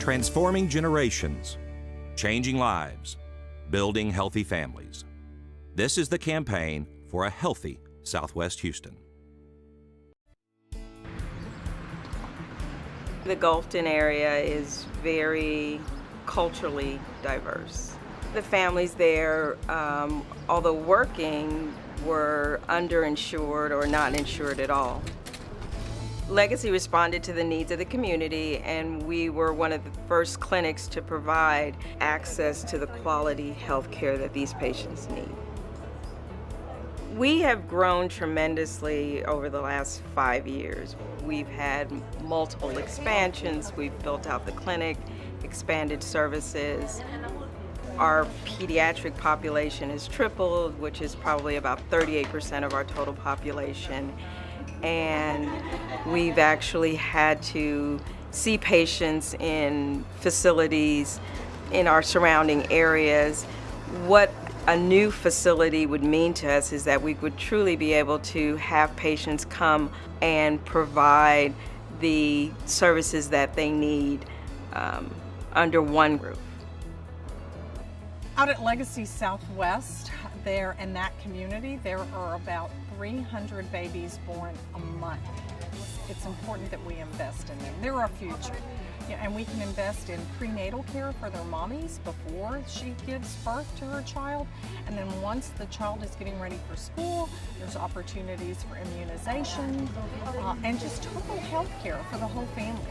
transforming generations, changing lives, building healthy families. This is the campaign for a healthy Southwest Houston. The Gulfton area is very culturally diverse. The families there, although working, were underinsured or not insured at all. Legacy responded to the needs of the community, and we were one of the first clinics to provide access to the quality health care that these patients need. We have grown tremendously over the last 5 years. We've had multiple expansions. We've built out the clinic, expanded services. Our pediatric population has tripled, which is probably about 38% of our total population. And we've actually had to see patients in facilities in our surrounding areas. What a new facility would mean to us is that we would truly be able to have patients come and provide the services that they need under one roof. Out at Legacy Southwest, there in that community, there are about 300 babies born a month. It's important that we invest in them. They're our future. Yeah, and we can invest in prenatal care for their mommies before she gives birth to her child. And then once the child is getting ready for school, there's opportunities for immunization and just total health care for the whole family.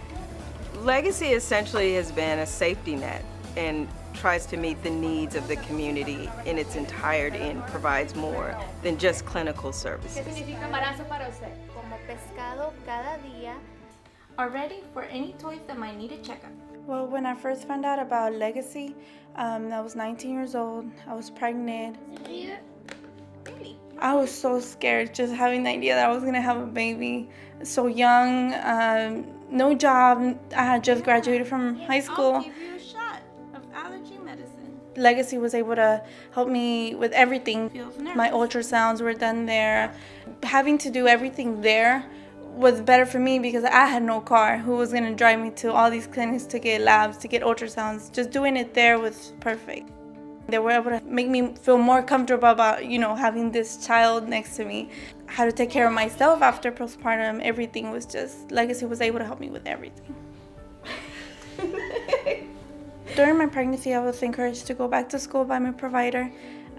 Legacy essentially has been a safety net and tries to meet the needs of the community in its entirety and provides more than just clinical services. Are ready for any toys that might need a checkup. Well, when I first found out about Legacy, I was 19 years old. I was pregnant. Really? I was so scared just having the idea that I was going to have a baby. So young, no job. I had just graduated from high school. I'll give you a shot of allergy medicine. Legacy was able to help me with everything. Feels nervous. My ultrasounds were done there. Having to do everything there was better for me because I had no car. Who was going to drive me to all these clinics to get labs, to get ultrasounds? Just doing it there was perfect. They were able to make me feel more comfortable about, having this child next to me. How to take care of myself after postpartum, everything was just, Legacy was able to help me with everything. During my pregnancy, I was encouraged to go back to school by my provider.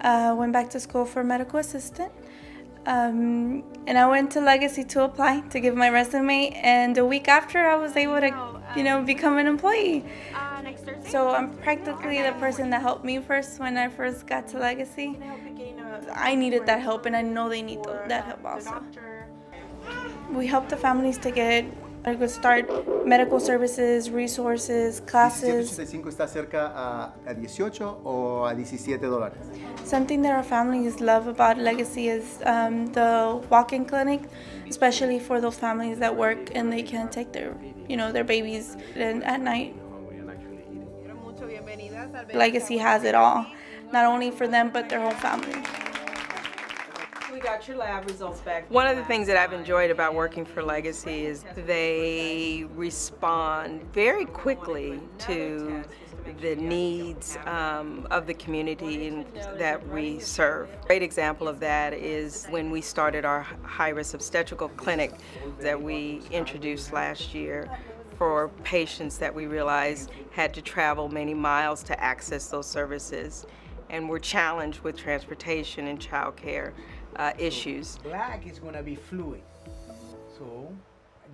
Went back to school for medical assistant. And I went to Legacy to apply to give my resume, and a week after I was able to, become an employee. Next Thursday? So I'm practically the person that helped me first when I first got to Legacy. I needed that help, and I know they need that help also. We help the families to get a good start, medical services, resources, classes. 1785 está cerca a 18 o a $17. Something that our families love about Legacy is the walk-in clinic, especially for those families that work and they can't take their babies at night. Legacy has it all, not only for them but their whole family. We got your lab results back. One of the things that I've enjoyed about working for Legacy is they respond very quickly to the needs of the community that we serve. A great example of that is when we started our high-risk obstetrical clinic that we introduced last year for patients that we realized had to travel many miles to access those services and were challenged with transportation and child care issues. Black is going to be fluid, so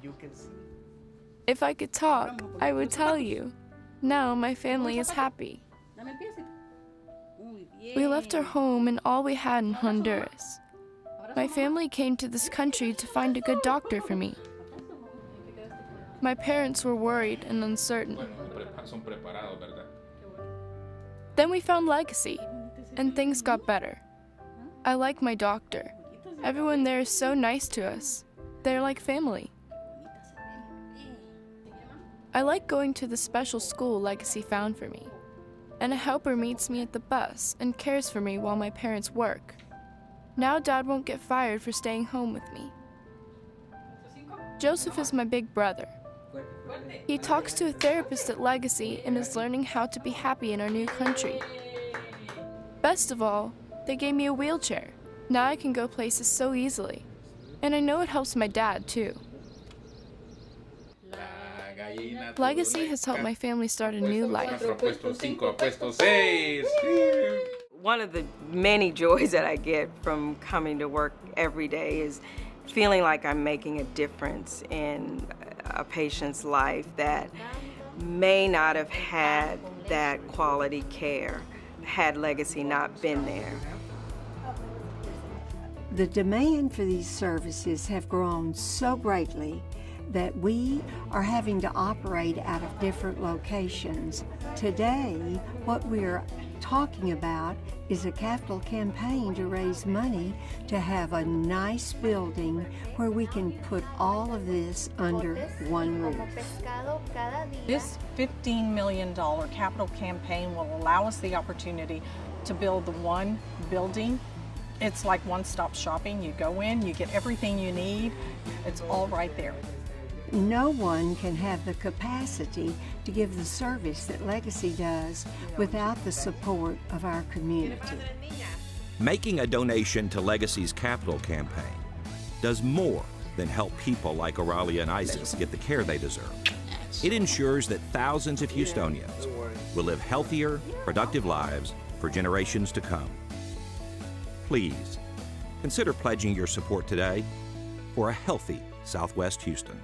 you can see. If I could talk, I would tell you. Now my family is happy. We left our home and all we had in Honduras. My family came to this country to find a good doctor for me. My parents were worried and uncertain. Then we found Legacy, and things got better. I like my doctor. Everyone there is so nice to us. They're like family. I like going to the special school Legacy found for me. And a helper meets me at the bus and cares for me while my parents work. Now Dad won't get fired for staying home with me. Joseph is my big brother. He talks to a therapist at Legacy and is learning how to be happy in our new country. Best of all, they gave me a wheelchair. Now I can go places so easily. And I know it helps my dad, too. Legacy has helped my family start a new life. One of the many joys that I get from coming to work every day is feeling like I'm making a difference in a patient's life that may not have had that quality care had Legacy not been there. The demand for these services have grown so greatly that we are having to operate out of different locations. Today, what we're talking about is a capital campaign to raise money to have a nice building where we can put all of this under one roof. This $15 million capital campaign will allow us the opportunity to build the one building. It's like one-stop shopping. You go in, you get everything you need. It's all right there. No one can have the capacity to give the service that Legacy does without the support of our community. Making a donation to Legacy's capital campaign does more than help people like Oralia and Isis get the care they deserve. It ensures that thousands of Houstonians will live healthier, productive lives for generations to come. Please, consider pledging your support today for a healthy Southwest Houston.